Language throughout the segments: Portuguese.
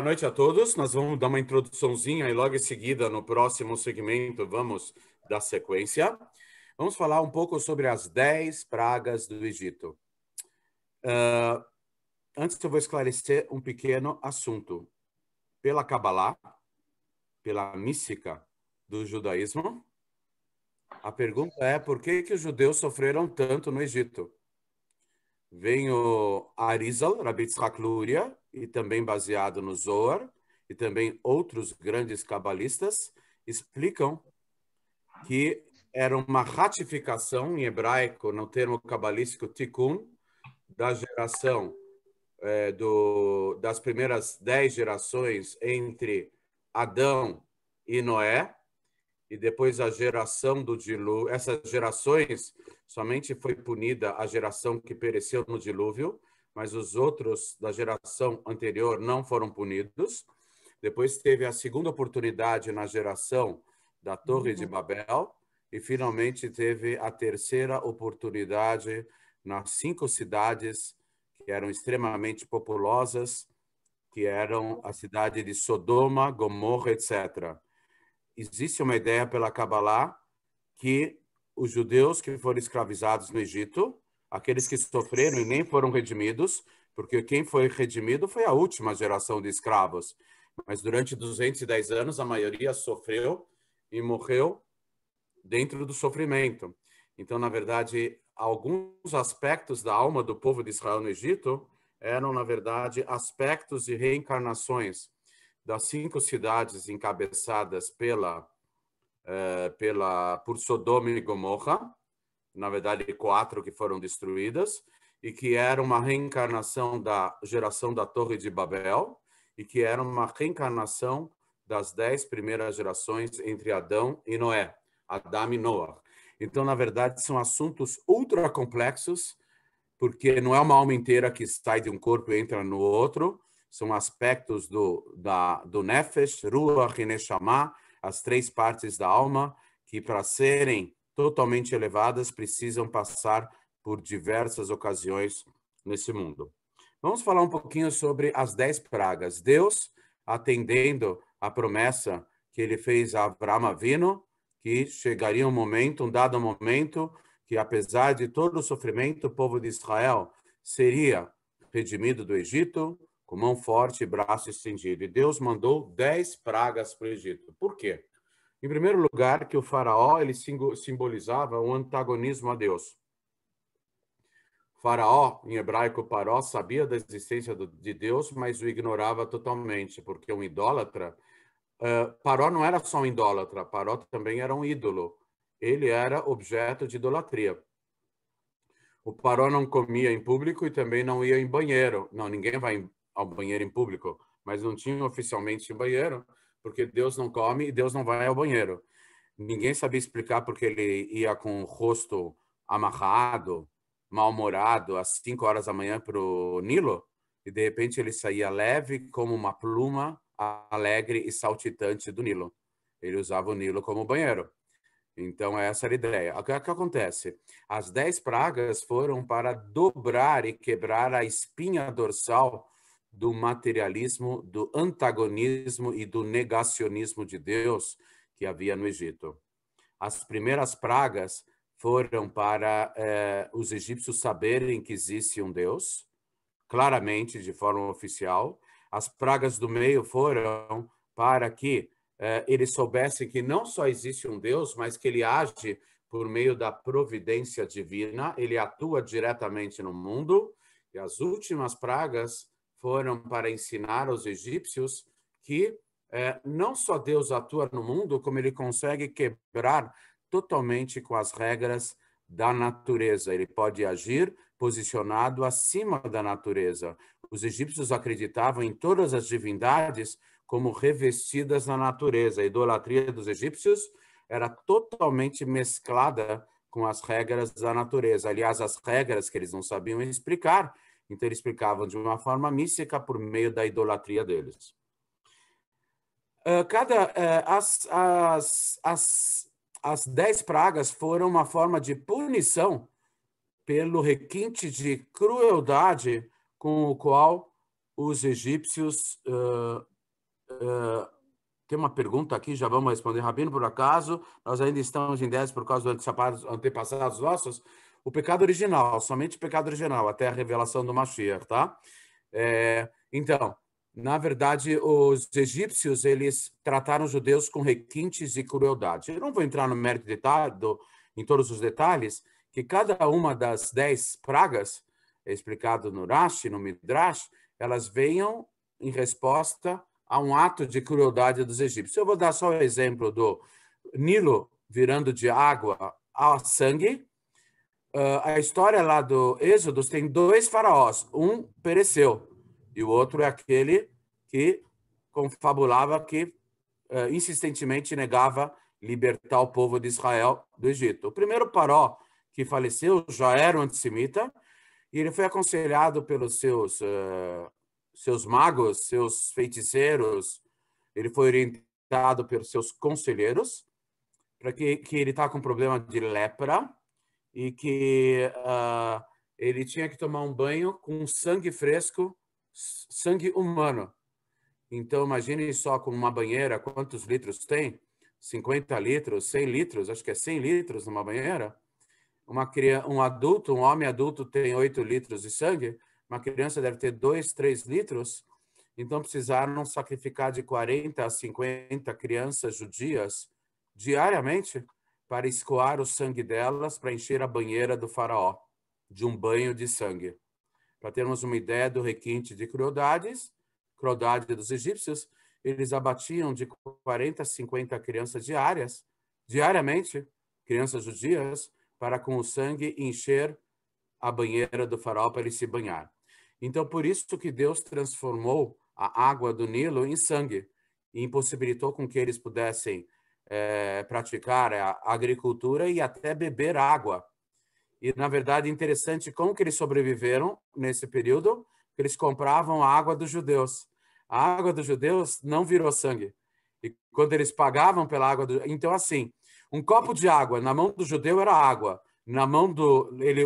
Boa noite a todos. Nós vamos dar uma introduçãozinha e logo em seguida, no próximo segmento, vamos dar sequência. Vamos falar um pouco sobre as 10 pragas do Egito. Antes eu vou esclarecer um pequeno assunto. Pela Kabbalah, pela mística do judaísmo, a pergunta é por que os judeus sofreram tanto no Egito? Vem o Arizal, Rabbi Yitzhak Luria, e também baseado no Zohar, e também outros grandes cabalistas, explicam que era uma ratificação em hebraico, no termo cabalístico tikkun, da geração das primeiras 10 gerações entre Adão e Noé, e depois a geração do dilúvio. Essas gerações, somente foi punida a geração que pereceu no dilúvio, mas os outros da geração anterior não foram punidos. Depois teve a segunda oportunidade na geração da Torre de Babel, e finalmente teve a terceira oportunidade nas 5 cidades que eram extremamente populosas, que eram a cidade de Sodoma, Gomorra, etc. Existe uma ideia pela Kabbalah que os judeus que foram escravizados no Egito, aqueles que sofreram e nem foram redimidos, porque quem foi redimido foi a última geração de escravos, mas durante 210 anos a maioria sofreu e morreu dentro do sofrimento. Então, na verdade, alguns aspectos da alma do povo de Israel no Egito eram, na verdade, aspectos de reencarnações das 5 cidades encabeçadas por Sodoma e Gomorra, na verdade 4 que foram destruídas, e que era uma reencarnação da geração da Torre de Babel, e que era uma reencarnação das 10 primeiras gerações entre Adão e Noé, Adão e Noah. Então, na verdade, são assuntos ultra complexos, porque não é uma alma inteira que sai de um corpo e entra no outro, são aspectos do Nefesh, Ruach e Neshama, as 3 partes da alma, que para serem totalmente elevadas precisam passar por diversas ocasiões nesse mundo. Vamos falar um pouquinho sobre as 10 pragas. Deus, atendendo a promessa que ele fez a Avraham Avinu, que chegaria um dado momento, que apesar de todo o sofrimento, o povo de Israel seria redimido do Egito, com mão forte e braço estendido. E Deus mandou 10 pragas para o Egito. Por quê? Em primeiro lugar, que o faraó ele simbolizava um antagonismo a Deus. O faraó, em hebraico paró, sabia da existência de Deus, mas o ignorava totalmente, porque um idólatra... Paró não era só um idólatra, Paró também era um ídolo. Ele era objeto de idolatria. O Paró não comia em público e também não ia em banheiro. Não, ninguém vai ao banheiro em público, mas não tinha oficialmente banheiro, porque Deus não come e Deus não vai ao banheiro. Ninguém sabia explicar porque ele ia com o rosto amarrado, mal-humorado, às 5 horas da manhã para o Nilo, e de repente ele saía leve como uma pluma, alegre e saltitante do Nilo. Ele usava o Nilo como banheiro. Então, essa era a ideia. O que acontece? As 10 pragas foram para dobrar e quebrar a espinha dorsal do materialismo, do antagonismo e do negacionismo de Deus que havia no Egito. As primeiras pragas foram para os egípcios saberem que existe um Deus, claramente, de forma oficial. As pragas do meio foram para que eles soubessem que não só existe um Deus, mas que ele age por meio da providência divina, ele atua diretamente no mundo. E as últimas pragas foram para ensinar aos egípcios que não só Deus atua no mundo, como ele consegue quebrar totalmente com as regras da natureza. Ele pode agir posicionado acima da natureza. Os egípcios acreditavam em todas as divindades como revestidas na natureza. A idolatria dos egípcios era totalmente mesclada com as regras da natureza. Aliás, as regras que eles não sabiam explicar, então eles explicavam de uma forma mística por meio da idolatria deles. As 10 pragas foram uma forma de punição pelo requinte de crueldade com o qual os egípcios tem uma pergunta aqui, já vamos responder. Rabino, por acaso, nós ainda estamos em 10 por causa dos antepassados nossos? O pecado original, somente o pecado original, até a revelação do Mashiach, tá? Então, na verdade, os egípcios, eles trataram os judeus com requintes e crueldade. Eu não vou entrar no mérito em todos os detalhes, que cada uma das 10 pragas, é explicado no Rashi, no Midrash, elas venham em resposta a um ato de crueldade dos egípcios. Eu vou dar só o exemplo do Nilo virando de água a sangue. A história lá do Êxodo tem 2 faraós. Um pereceu e o outro é aquele que confabulava, que insistentemente negava libertar o povo de Israel do Egito. O primeiro faraó que faleceu já era um antissemita e ele foi aconselhado pelos seus magos, seus feiticeiros, ele foi orientado pelos seus conselheiros para que ele está com problema de lepra e que ele tinha que tomar um banho com sangue fresco, sangue humano. Então, imagine só com uma banheira, quantos litros tem? 50 litros, 100 litros, acho que é 100 litros numa banheira. Um homem adulto tem 8 litros de sangue, uma criança deve ter 2, 3 litros. Então, precisaram sacrificar de 40 a 50 crianças judias diariamente para escoar o sangue delas, para encher a banheira do faraó de um banho de sangue. Para termos uma ideia do requinte de crueldade dos egípcios, eles abatiam de 40 a 50 crianças diariamente, crianças judias, para com o sangue encher a banheira do faraó para ele se banhar. Então, por isso que Deus transformou a água do Nilo em sangue e impossibilitou com que eles pudessem praticar a agricultura e até beber água. E, na verdade, interessante como que eles sobreviveram nesse período, que eles compravam a água dos judeus. A água dos judeus não virou sangue. E quando eles pagavam pela água Então, assim, um copo de água na mão do judeu era água. Na mão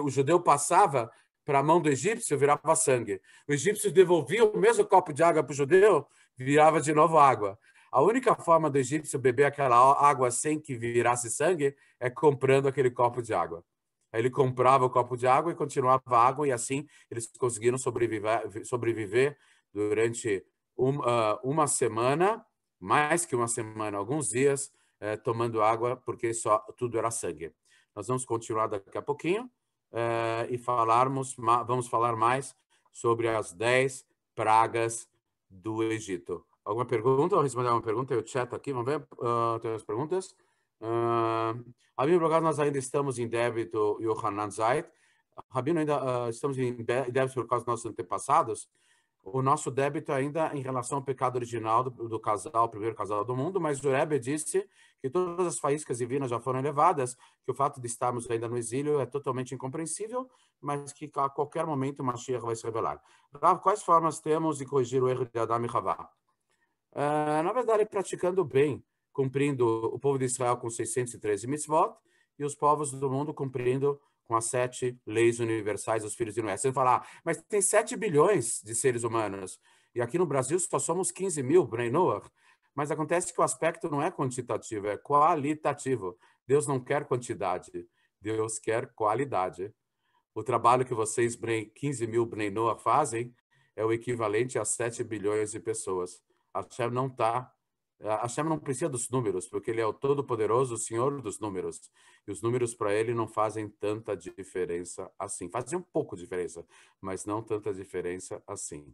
o judeu passava para a mão do egípcio, virava sangue. O egípcio devolvia o mesmo copo de água para o judeu, virava de novo água. A única forma do egípcio beber aquela água sem que virasse sangue é comprando aquele copo de água. Aí ele comprava o copo de água e continuava a água, e assim eles conseguiram sobreviver durante uma semana, mais que uma semana, alguns dias, tomando água, porque tudo era sangue. Nós vamos continuar daqui a pouquinho e vamos falar mais sobre as 10 pragas do Egito. Alguma pergunta? Vou responder uma pergunta, eu chato aqui, vamos ver, tem as perguntas. Rabino, por acaso nós ainda estamos em débito Yohanan Zait. Rabino, ainda estamos em débito por causa dos nossos antepassados. O nosso débito ainda em relação ao pecado original do casal, o primeiro casal do mundo, mas o Rebbe disse que todas as faíscas divinas já foram elevadas, que o fato de estarmos ainda no exílio é totalmente incompreensível, mas que a qualquer momento o Mashiach vai se revelar. Rav, quais formas temos de corrigir o erro de Adam e Havá? Na verdade, praticando bem, cumprindo o povo de Israel com 613 mitzvot e os povos do mundo cumprindo com as 7 leis universais dos filhos de Noé. Você vai falar, mas tem 7 bilhões de seres humanos e aqui no Brasil só somos 15 mil, Bnei Noach. Mas acontece que o aspecto não é quantitativo, é qualitativo. Deus não quer quantidade, Deus quer qualidade. O trabalho que vocês, 15 mil Bnei Noach, fazem é o equivalente a 7 bilhões de pessoas. Hashem não precisa dos números, porque ele é o Todo-Poderoso, o Senhor dos números. E os números para ele não fazem tanta diferença assim. Fazem um pouco de diferença, mas não tanta diferença assim.